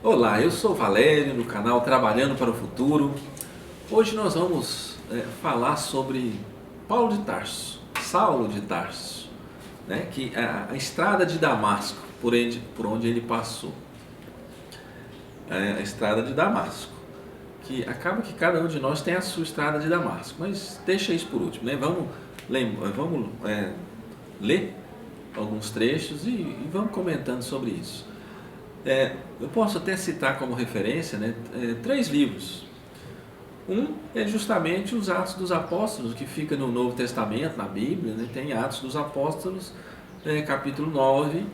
Olá, eu sou Valério, do canal Trabalhando para o Futuro. Hoje nós vamos falar sobre Paulo de Tarso, Saulo de Tarso, né? Que a estrada de Damasco, por onde ele passou. A estrada de Damasco, que acaba que cada um de nós tem a sua estrada de Damasco, mas deixa isso por último, né? Vamos ler alguns trechos e vamos comentando sobre isso. Eu posso até citar como referência, né, três livros. Um é justamente os Atos dos Apóstolos, que fica no Novo Testamento, na Bíblia, né, tem Atos dos Apóstolos, capítulo 9,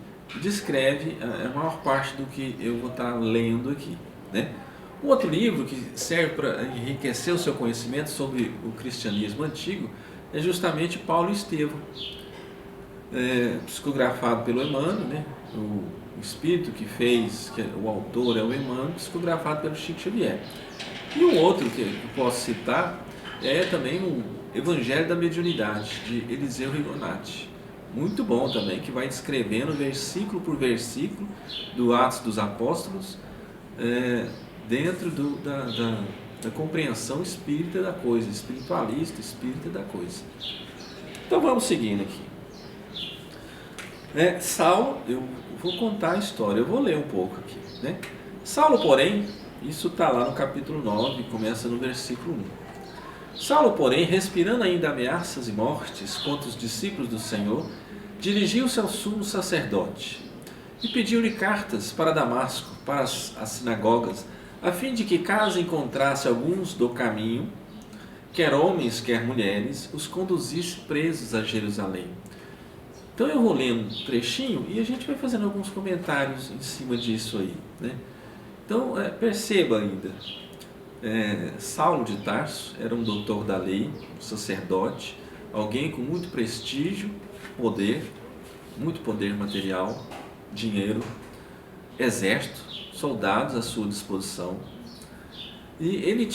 descreve a maior parte do que eu vou estar lendo aqui, né? Um outro livro que serve para enriquecer o seu conhecimento sobre o cristianismo antigo é justamente Paulo e Estevão, psicografado pelo Emmanuel, né? O espírito que fez, o autor é o Emmanuel, psicografado pelo Chico Xavier. E um outro que eu posso citar é também o Evangelho da Mediunidade, de Eliseu Rigonati. Muito bom também, que vai descrevendo versículo por versículo do Atos dos Apóstolos, dentro da compreensão espírita da coisa, espiritualista, espírita da coisa. Então vamos seguindo aqui. Saulo, eu vou contar a história, eu vou ler um pouco aqui, né? Saulo, porém, isso está lá no capítulo 9, começa no versículo 1. Saulo, porém, respirando ainda ameaças e mortes contra os discípulos do Senhor, dirigiu-se ao sumo sacerdote e pediu-lhe cartas para Damasco, para as sinagogas, a fim de que, caso encontrasse alguns do caminho, quer homens, quer mulheres, os conduzisse presos a Jerusalém. Então eu vou lendo um trechinho e a gente vai fazendo alguns comentários em cima disso aí, né? Então perceba ainda, Saulo de Tarso era um doutor da lei, um sacerdote, alguém com muito prestígio, muito poder material, dinheiro, exército, soldados à sua disposição. E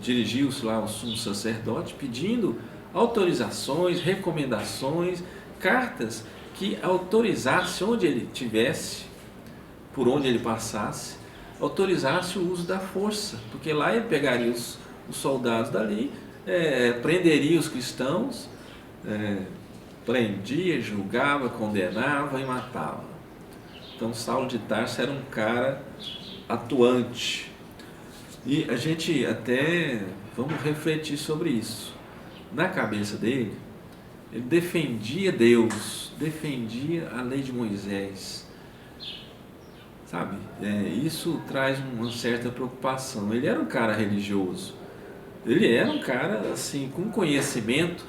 dirigiu-se lá ao sumo sacerdote pedindo autorizações, recomendações, cartas que autorizasse onde ele estivesse, por onde ele passasse, autorizasse o uso da força, porque lá ele pegaria os soldados dali, prenderia os cristãos, prendia, julgava, condenava e matava. Então Saulo de Tarso era um cara atuante. E a gente até vamos refletir sobre isso. Na cabeça dele, ele defendia Deus, defendia a lei de Moisés, sabe? Isso traz uma certa preocupação. Ele era um cara religioso, ele era um cara assim com conhecimento.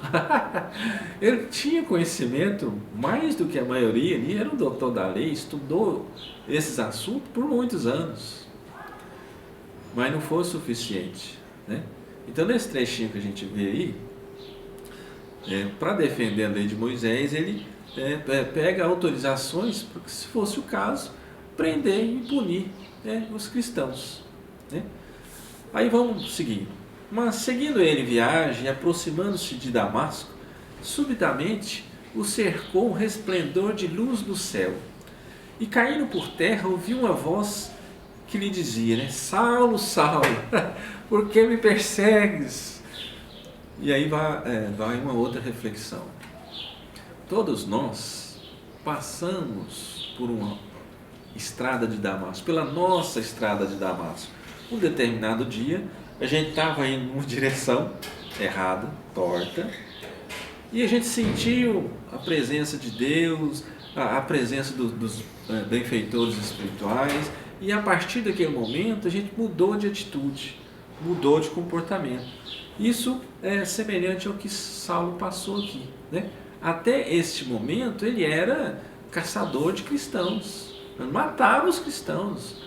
Ele tinha conhecimento mais do que a maioria. Ele era um doutor da lei, estudou esses assuntos por muitos anos, mas não foi o suficiente, né? Então nesse trechinho que a gente vê aí, para defender a lei de Moisés, ele pega autorizações para que, se fosse o caso, prender e punir os cristãos, né? Aí vamos seguir. Mas seguindo ele viagem e aproximando-se de Damasco, subitamente o cercou um resplendor de luz do céu, e caindo por terra ouviu uma voz que lhe dizia, né: Saulo, Saulo, por que me persegues? E aí vai uma outra reflexão. Todos nós passamos por uma estrada de Damasco, pela nossa estrada de Damasco. Um determinado dia, a gente estava indo numa direção errada, torta, e a gente sentiu a presença de Deus, a presença dos benfeitores espirituais, e a partir daquele momento a gente mudou de atitude, mudou de comportamento. Isso é semelhante ao que Saulo passou aqui, né? Até este momento ele era caçador de cristãos, matava os cristãos.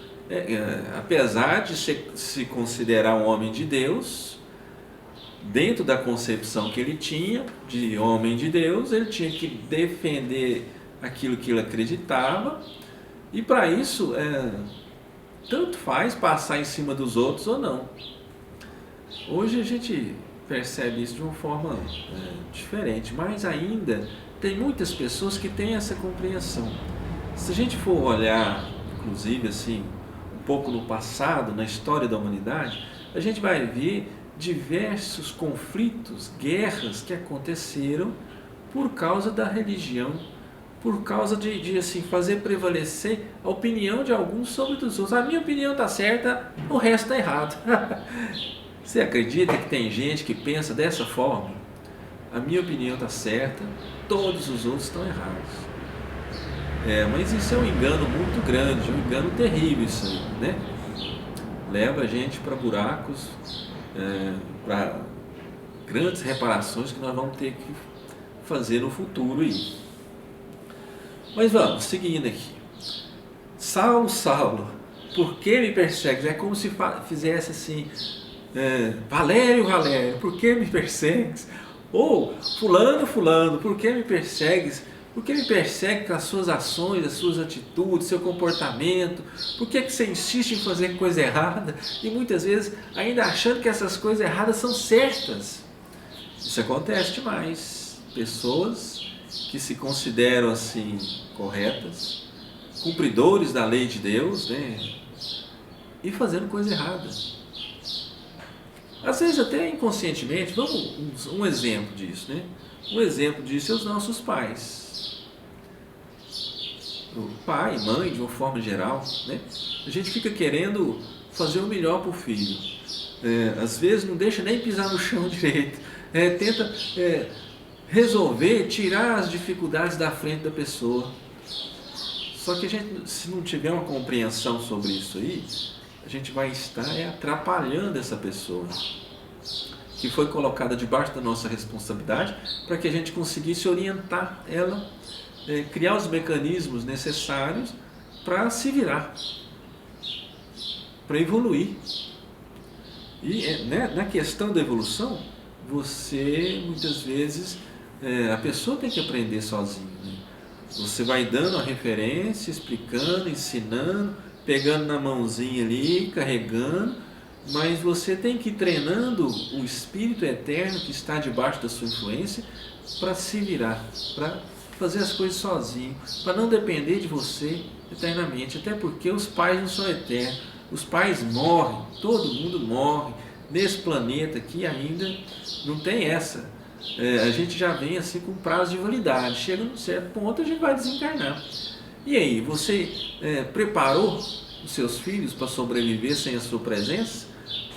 Apesar de se considerar um homem de Deus, dentro da concepção que ele tinha de homem de Deus, ele tinha que defender aquilo que ele acreditava, e para isso tanto faz passar em cima dos outros ou não. Hoje a gente percebe isso de uma forma diferente, mas ainda tem muitas pessoas que têm essa compreensão. Se a gente for olhar inclusive assim, um pouco no passado, na história da humanidade, a gente vai ver diversos conflitos, guerras que aconteceram por causa da religião, por causa de assim, fazer prevalecer a opinião de alguns sobre os outros. A minha opinião está certa, o resto está errado. Você acredita que tem gente que pensa dessa forma? A minha opinião está certa, todos os outros estão errados. Mas isso é um engano muito grande, um engano terrível isso aí, né? Leva a gente para buracos, para grandes reparações que nós vamos ter que fazer no futuro aí. Mas vamos, seguindo aqui. Saulo, Saulo, por que me persegues? É como se fizesse assim, Valério, Valério, por que me persegues? Ou, fulano, fulano, por que me persegues? Por que me persegue com as suas ações, as suas atitudes, seu comportamento? Por que você insiste em fazer coisa errada? E muitas vezes ainda achando que essas coisas erradas são certas. Isso acontece demais. Pessoas que se consideram assim corretas, cumpridores da lei de Deus, né? E fazendo coisa errada. Às vezes até inconscientemente. Vamos um exemplo disso, né? Um exemplo disso é os nossos pais. O pai, mãe, de uma forma geral, né? A gente fica querendo fazer o melhor para o filho. Às vezes não deixa nem pisar no chão direito. Tenta resolver, tirar as dificuldades da frente da pessoa. Só que a gente, se não tiver uma compreensão sobre isso aí, a gente vai estar atrapalhando essa pessoa que foi colocada debaixo da nossa responsabilidade para que a gente conseguisse orientar ela, criar os mecanismos necessários para se virar, para evoluir. E na questão da evolução, você muitas vezes, a pessoa tem que aprender sozinha, né? Você vai dando a referência, explicando, ensinando, pegando na mãozinha ali, carregando, mas você tem que ir treinando o Espírito Eterno que está debaixo da sua influência para se virar, para fazer as coisas sozinho, para não depender de você eternamente, até porque os pais não são eternos, os pais morrem, todo mundo morre, nesse planeta aqui ainda não tem essa. A gente já vem assim com prazo de validade, chega num certo ponto a gente vai desencarnar. E aí, você preparou os seus filhos para sobreviver sem a sua presença,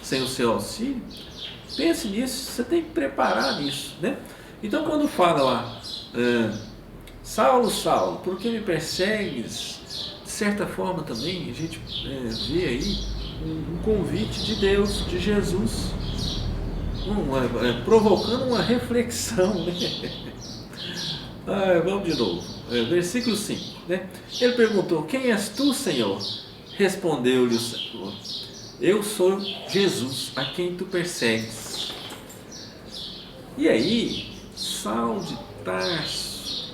sem o seu auxílio? Pense nisso, você tem que preparar nisso, né? Então quando fala lá, Saulo, Saulo, por que me persegues? De certa forma também a gente vê aí um convite de Deus, de Jesus, provocando uma reflexão, né? Vamos de novo, versículo 5, né? Ele perguntou: quem és tu, Senhor? Respondeu-lhe o Senhor: eu sou Jesus, a quem tu persegues. E aí, Saulo de Tarso,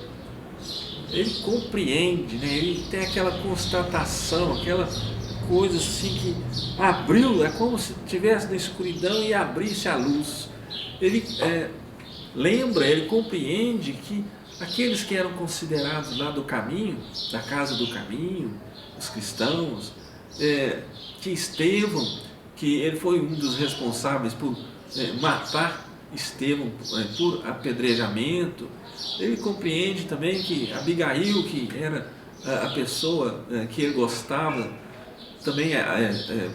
ele compreende, né? Ele tem aquela constatação, aquela coisa assim que abriu, é como se estivesse na escuridão e abrisse a luz. Ele lembra, ele compreende que aqueles que eram considerados lá do caminho, da casa do caminho, os cristãos, que Estevão, que ele foi um dos responsáveis por matar Estevão por apedrejamento. Ele compreende também que Abigail, que era a pessoa que ele gostava, também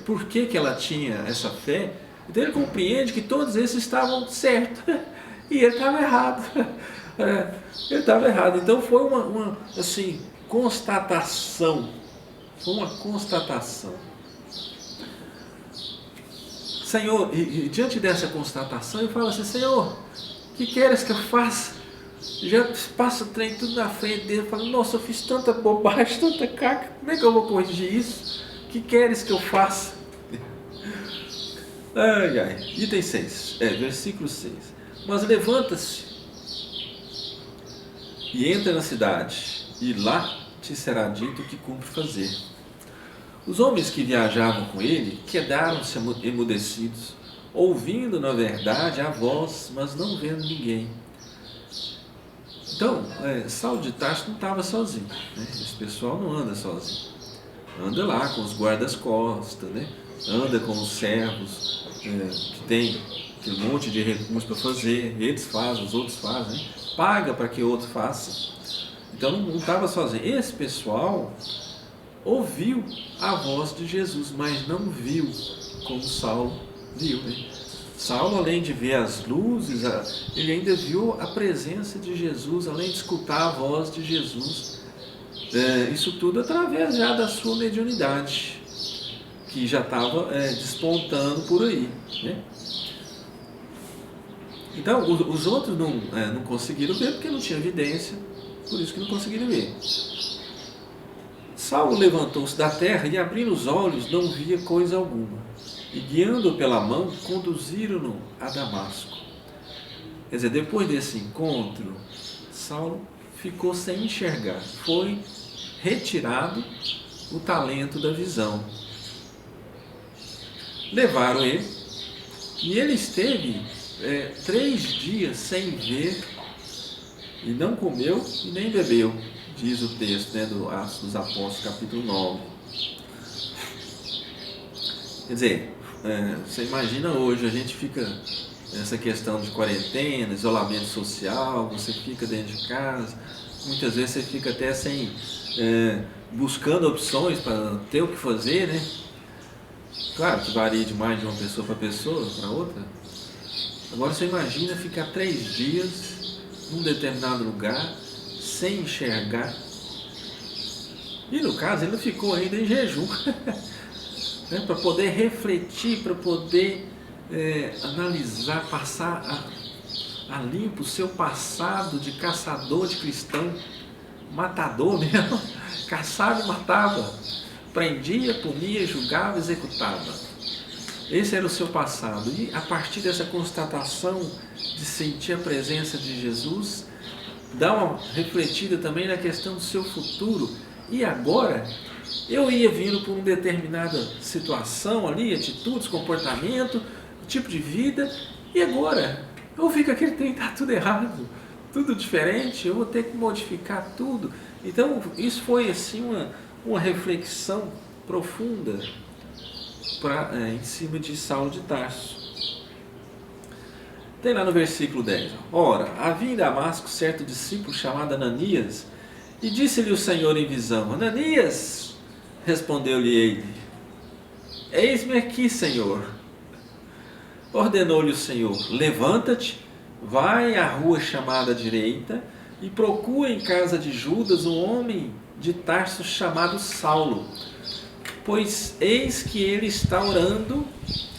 por que ela tinha essa fé. Então ele compreende que todos esses estavam certos e ele estava errado. Ele estava errado. Então foi uma assim, constatação. Foi uma constatação. Senhor, e diante dessa constatação, ele fala assim: Senhor, o que queres que eu faça? Já passa o trem tudo na frente dele, fala: nossa, eu fiz tanta bobagem, tanta caca, como é que eu vou corrigir isso? O que queres que eu faça? Item 6, versículo 6. Mas levanta-se e entra na cidade, e lá te será dito o que cumpre fazer. Os homens que viajavam com ele quedaram-se emudecidos, ouvindo na verdade a voz, mas não vendo ninguém. Então, Saulo de Tarso não estava sozinho, né? Esse pessoal não anda sozinho. anda lá com os guardas-costas, né? Anda com os servos, que tem um monte de recursos para fazer, eles fazem, os outros fazem, né? Paga para que outro faça. Então não estava sozinho. Esse pessoal ouviu a voz de Jesus, mas não viu como Saulo viu, né? Saulo, além de ver as luzes, ele ainda viu a presença de Jesus, além de escutar a voz de Jesus. Isso tudo através já da sua mediunidade, que já estava despontando por aí, né? Então, os outros não conseguiram ver porque não tinha evidência, por isso que não conseguiram ver. Saulo levantou-se da terra e, abrindo os olhos, não via coisa alguma. E, guiando-o pela mão, conduziram-no a Damasco. Quer dizer, depois desse encontro, Saulo ficou sem enxergar. Foi retirado o talento da visão. Levaram ele e ele esteve 3 dias sem ver e não comeu e nem bebeu, diz o texto, né, do Atos dos Apóstolos, capítulo 9. Quer dizer, você imagina hoje, a gente fica nessa questão de quarentena, isolamento social, você fica dentro de casa, muitas vezes você fica até sem, buscando opções para ter o que fazer, né? Claro que varia demais de uma pessoa para pessoa, para outra. Agora você imagina ficar 3 dias num determinado lugar, sem enxergar. E no caso ele ficou ainda em jejum, né, para poder refletir, para poder analisar, passar a limpo o seu passado de caçador de cristão, matador mesmo, caçava e matava, prendia, punia, julgava, executava. Esse era o seu passado. E a partir dessa constatação de sentir a presença de Jesus, dá uma refletida também na questão do seu futuro. E agora, eu ia vindo por uma determinada situação ali, atitudes, comportamento, tipo de vida, e agora eu vi que aquele trem está tudo errado, tudo diferente, eu vou ter que modificar tudo. Então isso foi assim uma reflexão profunda em cima de Saulo de Tarso. Tem lá no versículo 10: Ora, havia em Damasco certo discípulo chamado Ananias, e disse-lhe o Senhor em visão: Ananias! Respondeu-lhe ele: Eis-me aqui, Senhor. Ordenou-lhe o Senhor: Levanta-te, vai à rua chamada à direita e procura em casa de Judas um homem de Tarso chamado Saulo, pois eis que ele está orando.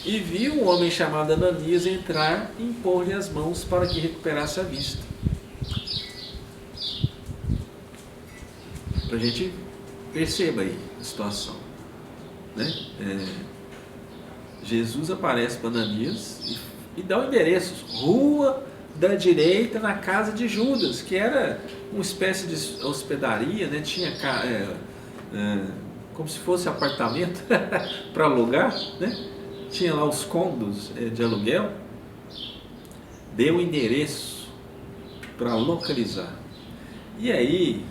E viu um homem chamado Ananias entrar e impor-lhe as mãos para que recuperasse a vista. Para a gente perceba aí a situação, né? Jesus aparece para Ananias e dá o endereço: rua da direita, na casa de Judas, que era uma espécie de hospedaria, né? Tinha como se fosse apartamento para alugar, né? Tinha lá os cômodos de aluguel. Deu o endereço para localizar. E aí,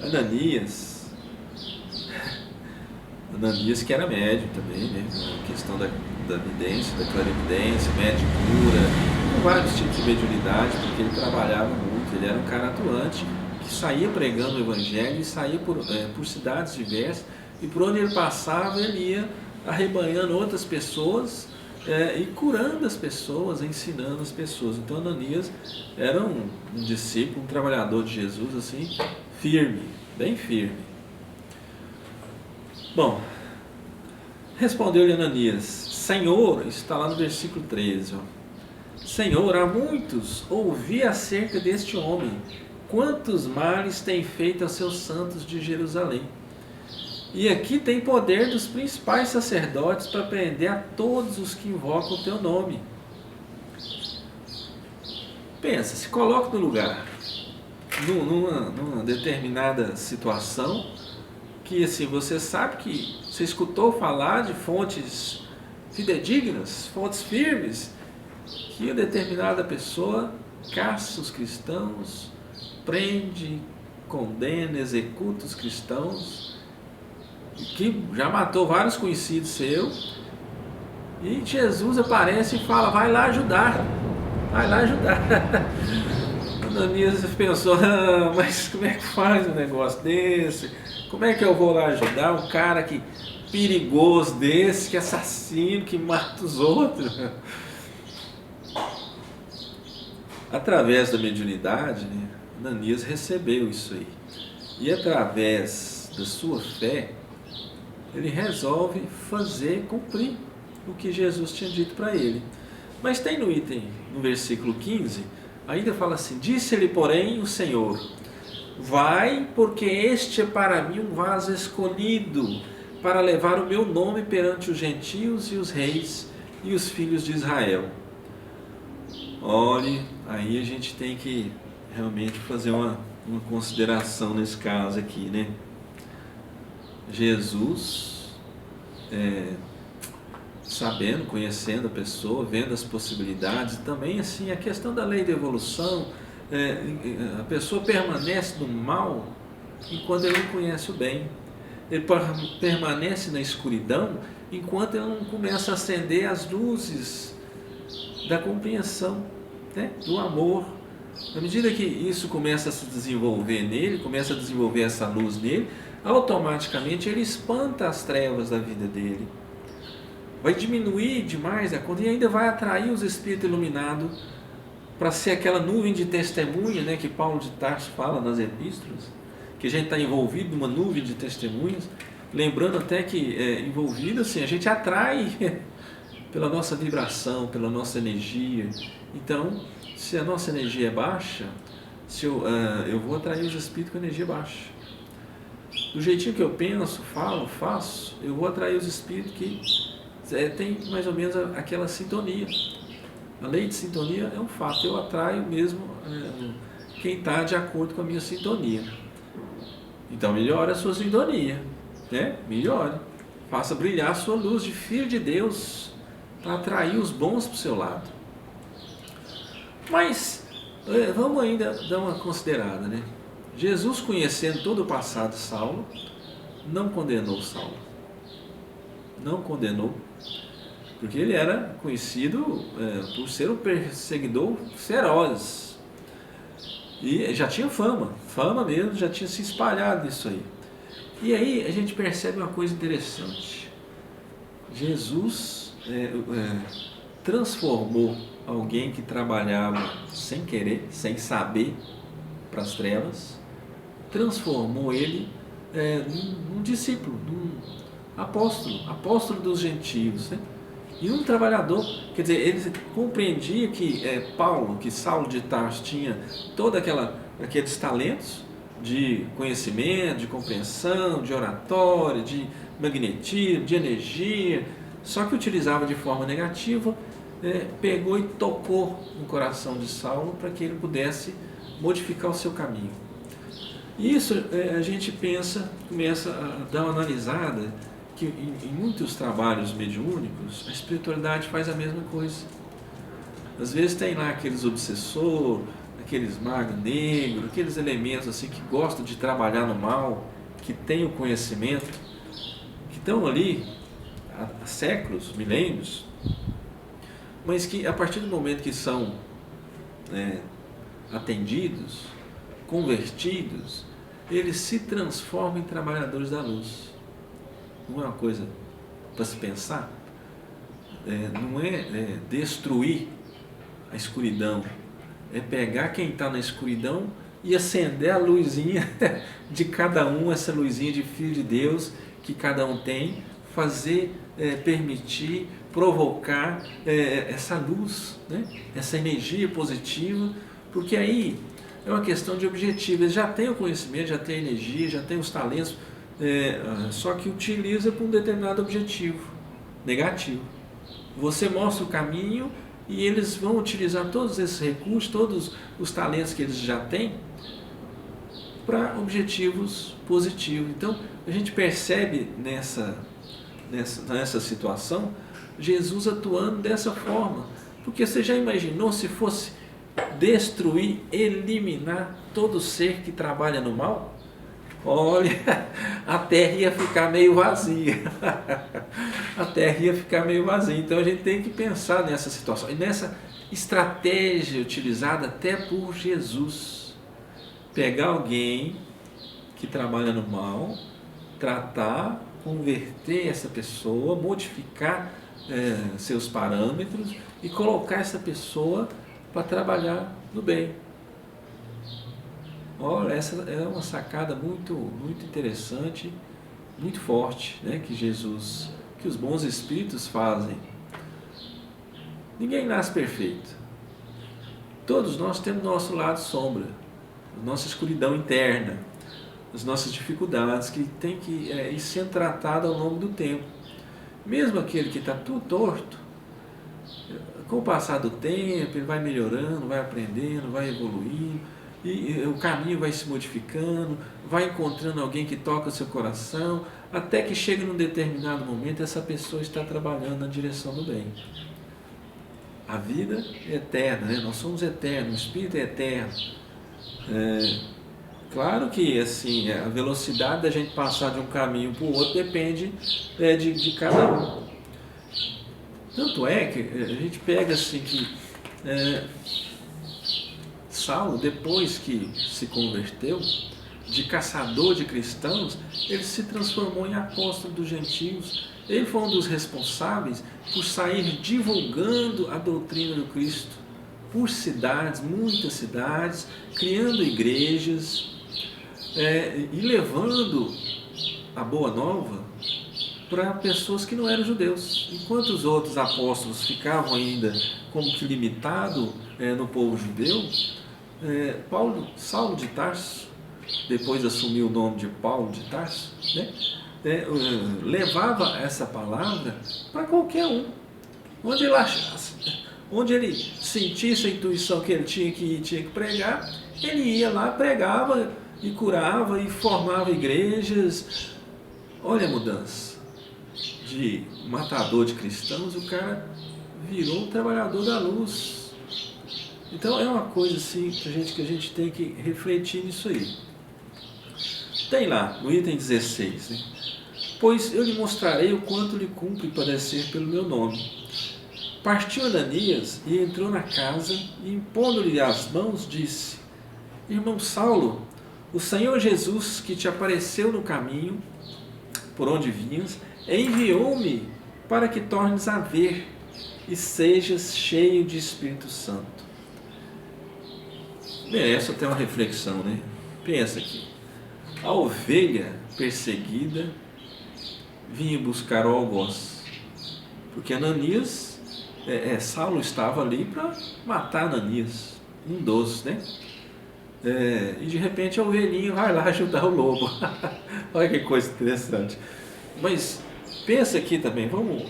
Ananias, que era médium também, né? A questão da vidência, da clarividência, médio de cura, com vários tipos de mediunidade, porque ele trabalhava muito, ele era um cara atuante, que saía pregando o evangelho e saía por cidades diversas, e por onde ele passava, ele ia arrebanhando outras pessoas e curando as pessoas, ensinando as pessoas. Então Ananias era um discípulo, um trabalhador de Jesus, assim, firme, bem firme. Bom, respondeu-lhe Ananias: Senhor, está lá no versículo 13, Senhor, há muitos ouvi acerca deste homem, quantos males tem feito aos seus santos de Jerusalém. E aqui tem poder dos principais sacerdotes para prender a todos os que invocam o teu nome. Pensa, se coloca no lugar, numa determinada situação, que assim, você sabe que você escutou falar de fontes fidedignas, fontes firmes, que uma determinada pessoa caça os cristãos, prende, condena, executa os cristãos. que já matou vários conhecidos seus, e Jesus aparece e fala, vai lá ajudar. Ananias pensou, mas como é que faz um negócio desse? Como é que eu vou lá ajudar um cara que perigoso desse, que assassino, que mata os outros? Através da mediunidade, né, Ananias recebeu isso aí. E através da sua fé, ele resolve cumprir o que Jesus tinha dito para ele. Mas tem no versículo 15, ainda fala assim, disse-lhe porém o Senhor, vai, porque este é para mim um vaso escolhido, para levar o meu nome perante os gentios e os reis e os filhos de Israel. Olhe, aí a gente tem que realmente fazer uma consideração nesse caso aqui, né? Jesus, sabendo, conhecendo a pessoa, vendo as possibilidades, também assim a questão da lei da evolução, a pessoa permanece no mal enquanto ele não conhece o bem, ele permanece na escuridão enquanto ele não começa a acender as luzes da compreensão, né, do amor. À medida que isso começa a se desenvolver nele, começa a desenvolver essa luz nele, automaticamente ele espanta as trevas da vida dele. Vai diminuir demais a conta e ainda vai atrair os espíritos iluminados para ser aquela nuvem de testemunha, né, que Paulo de Tarso fala nas epístolas, que a gente está envolvido numa nuvem de testemunhas, lembrando até que envolvido assim, a gente atrai pela nossa vibração, pela nossa energia. Então, se a nossa energia é baixa, eu vou atrair os espíritos com energia baixa. Do jeitinho que eu penso, falo, faço, eu vou atrair os espíritos que tem mais ou menos aquela sintonia. A lei de sintonia é um fato, eu atraio mesmo quem está de acordo com a minha sintonia. Então melhore a sua sintonia, né? Melhore, faça brilhar a sua luz de filho de Deus para atrair os bons para o seu lado. Mas vamos ainda dar uma considerada, né? Jesus, conhecendo todo o passado de Saulo, não condenou Saulo. Não condenou, porque ele era conhecido por ser um perseguidor feroz. E já tinha fama mesmo, já tinha se espalhado isso aí. E aí a gente percebe uma coisa interessante. Jesus transformou alguém que trabalhava sem querer, sem saber, para as trevas, transformou ele num discípulo, num apóstolo dos gentios, né? E um trabalhador. Quer dizer, ele compreendia que Saulo de Tarso tinha todos aqueles talentos de conhecimento, de compreensão, de oratória, de magnetismo, de energia, só que utilizava de forma negativa. Pegou e tocou no coração de Saulo para que ele pudesse modificar o seu caminho. E isso a gente começa a dar uma analisada, que em muitos trabalhos mediúnicos a espiritualidade faz a mesma coisa. Às vezes tem lá aqueles obsessores, aqueles magos negros, aqueles elementos assim que gostam de trabalhar no mal, que têm o conhecimento, que estão ali há séculos, milênios, mas que a partir do momento que são atendidos, convertidos, eles se transformam em trabalhadores da luz. Não é uma coisa para se pensar? Não é destruir a escuridão, é pegar quem está na escuridão e acender a luzinha de cada um, essa luzinha de filho de Deus que cada um tem, fazer, permitir, provocar essa luz, né? Essa energia positiva, porque aí é uma questão de objetivo. Eles já têm o conhecimento, já têm a energia, já têm os talentos, só que utiliza para um determinado objetivo negativo. Você mostra o caminho e eles vão utilizar todos esses recursos, todos os talentos que eles já têm para objetivos positivos. Então a gente percebe nessa situação Jesus atuando dessa forma, porque você já imaginou se fosse destruir, eliminar todo ser que trabalha no mal? olha, a terra ia ficar meio vazia. A terra ia ficar meio vazia. Então a gente tem que pensar nessa situação e nessa estratégia utilizada até por Jesus. Pegar alguém que trabalha no mal, tratar, converter essa pessoa, modificar seus parâmetros e colocar essa pessoa para trabalhar no bem. Olha, essa é uma sacada muito, muito interessante, muito forte, né, que os bons espíritos fazem. Ninguém nasce perfeito. Todos nós temos nosso lado sombra, nossa escuridão interna, as nossas dificuldades que tem que ir sendo tratada ao longo do tempo. Mesmo aquele que está tudo torto, com o passar do tempo, ele vai melhorando, vai aprendendo, vai evoluindo, e o caminho vai se modificando, vai encontrando alguém que toca o seu coração, até que chega num determinado momento, essa pessoa está trabalhando na direção do bem. A vida é eterna, né? Nós somos eternos, o Espírito é eterno. Claro que assim, a velocidade da gente passar de um caminho para o outro depende de cada um. Tanto é que a gente pega assim que Saulo, depois que se converteu, de caçador de cristãos, ele se transformou em apóstolo dos gentios. Ele foi um dos responsáveis por sair divulgando a doutrina do Cristo por cidades, muitas cidades, criando igrejas e levando a boa nova para pessoas que não eram judeus. Enquanto os outros apóstolos ficavam ainda como que limitado no povo judeu, Saulo de Tarso, depois assumiu o nome de Paulo de Tarso, né? Levava essa palavra para qualquer um, onde ele achasse, onde ele sentisse a intuição que ele tinha que pregar, ele ia lá, pregava e curava e formava igrejas. Olha a mudança, de matador de cristãos, o cara virou um trabalhador da luz. Então é uma coisa assim que a gente tem que refletir nisso aí. Tem lá, no item 16, né? Pois eu lhe mostrarei o quanto lhe cumpre padecer pelo meu nome. Partiu Ananias e entrou na casa e, impondo-lhe as mãos, disse: Irmão Saulo, o Senhor Jesus, que te apareceu no caminho por onde vinhas, enviou-me para que tornes a ver e sejas cheio de Espírito Santo. Merece até uma reflexão, né? Pensa aqui. A ovelha perseguida vinha buscar o algoz, porque Ananias, Saulo estava ali para matar Ananias, um dos, né? E de repente a ovelhinha vai lá ajudar o lobo. Olha que coisa interessante. Mas pensa aqui também, vamos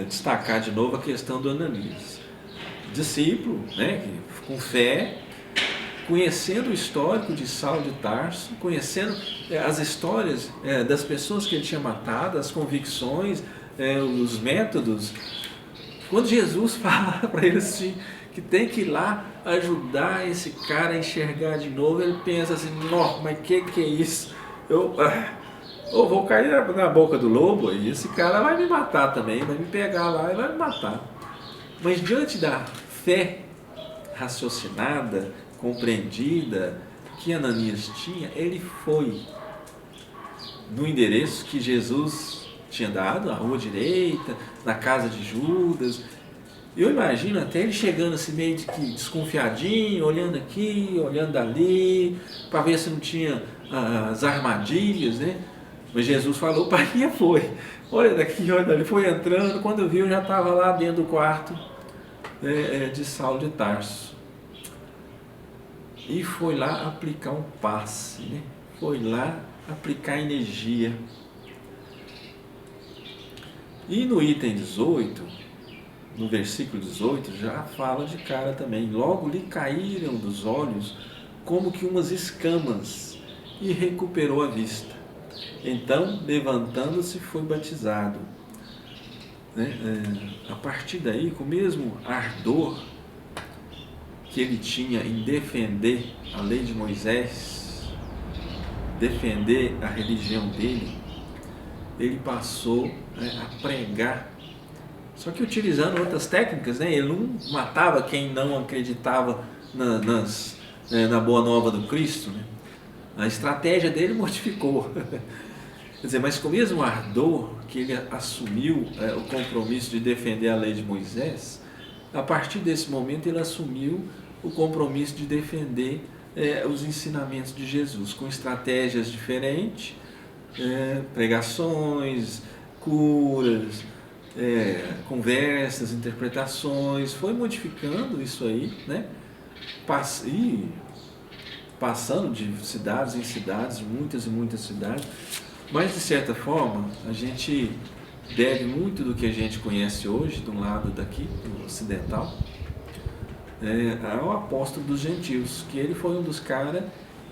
destacar de novo a questão do Ananias. Discípulo, né, com fé, conhecendo o histórico de Saulo de Tarso, conhecendo as histórias das pessoas que ele tinha matado, as convicções, os métodos. Quando Jesus fala para ele assim, que tem que ir lá ajudar esse cara a enxergar de novo, ele pensa assim: não, mas que é isso? Eu vou cair na boca do lobo e esse cara vai me matar também, vai me pegar lá e vai me matar. Mas diante da fé raciocinada, compreendida que Ananias tinha, ele foi no endereço que Jesus tinha dado, na rua direita, na casa de Judas. Eu imagino até ele chegando assim meio de que desconfiadinho, olhando aqui, olhando ali, para ver se não tinha as armadilhas, né? Mas Jesus falou, para quem foi? Olha daqui, olha dali, foi entrando, quando viu já estava lá dentro do quarto de Saulo de Tarso. E foi lá aplicar um passe, né? Foi lá aplicar energia. E no item 18, no versículo 18, já fala de cara também. Logo lhe caíram dos olhos como que umas escamas e recuperou a vista. Então, levantando-se, foi batizado. A partir daí, com o mesmo ardor que ele tinha em defender a lei de Moisés, defender a religião dele, ele passou a pregar, só que utilizando outras técnicas, né? Ele não matava quem não acreditava na boa nova do Cristo, né? A estratégia dele modificou. Quer dizer, mas com o mesmo ardor que ele assumiu o compromisso de defender a lei de Moisés, a partir desse momento ele assumiu o compromisso de defender os ensinamentos de Jesus, com estratégias diferentes, pregações, curas, conversas, interpretações, foi modificando isso aí, né? Passando de cidades em cidades, muitas e muitas cidades, mas de certa forma a gente deve muito do que a gente conhece hoje, do lado daqui, do ocidental, ao apóstolo dos gentios, que ele foi um dos caras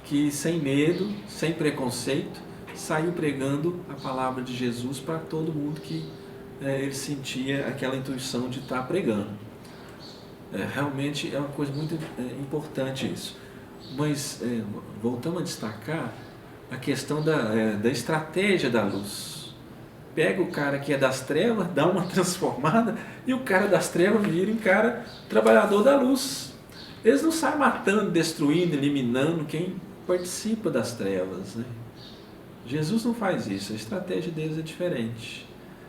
que sem medo, sem preconceito, saiu pregando a palavra de Jesus para todo mundo que ele sentia aquela intuição de estar pregando. Realmente é uma coisa muito importante isso. Mas voltamos a destacar a questão da estratégia da luz. Pega o cara que é das trevas, dá uma transformada, e o cara das trevas vira um cara trabalhador da luz. Eles não saem matando, destruindo, eliminando quem participa das trevas, né? Jesus não faz isso, a estratégia deles é diferente.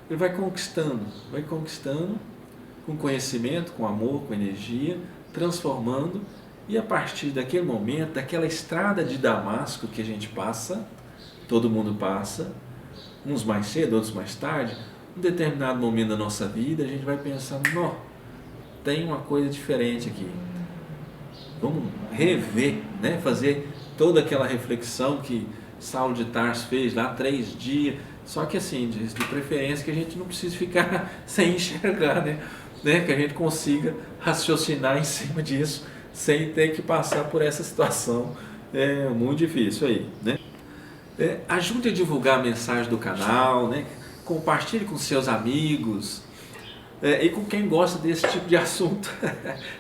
Ele vai conquistando com conhecimento, com amor, com energia, transformando, e a partir daquele momento, daquela estrada de Damasco que a gente passa, todo mundo passa, uns mais cedo, outros mais tarde, um determinado momento da nossa vida, a gente vai pensar, não, tem uma coisa diferente aqui. Vamos rever, né? Fazer toda aquela reflexão que Saulo de Tarso fez lá 3 dias, só que assim, de preferência que a gente não precise ficar sem enxergar, né? Que a gente consiga raciocinar em cima disso, sem ter que passar por essa situação muito difícil aí, né? Ajude a divulgar a mensagem do canal, né? Compartilhe com seus amigos e com quem gosta desse tipo de assunto.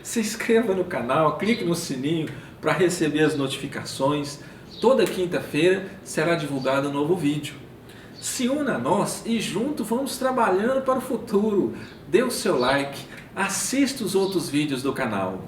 Se inscreva no canal, clique no sininho para receber as notificações. Toda quinta-feira será divulgado um novo vídeo. Se una a nós e junto vamos trabalhando para o futuro. Dê o seu like, assista os outros vídeos do canal.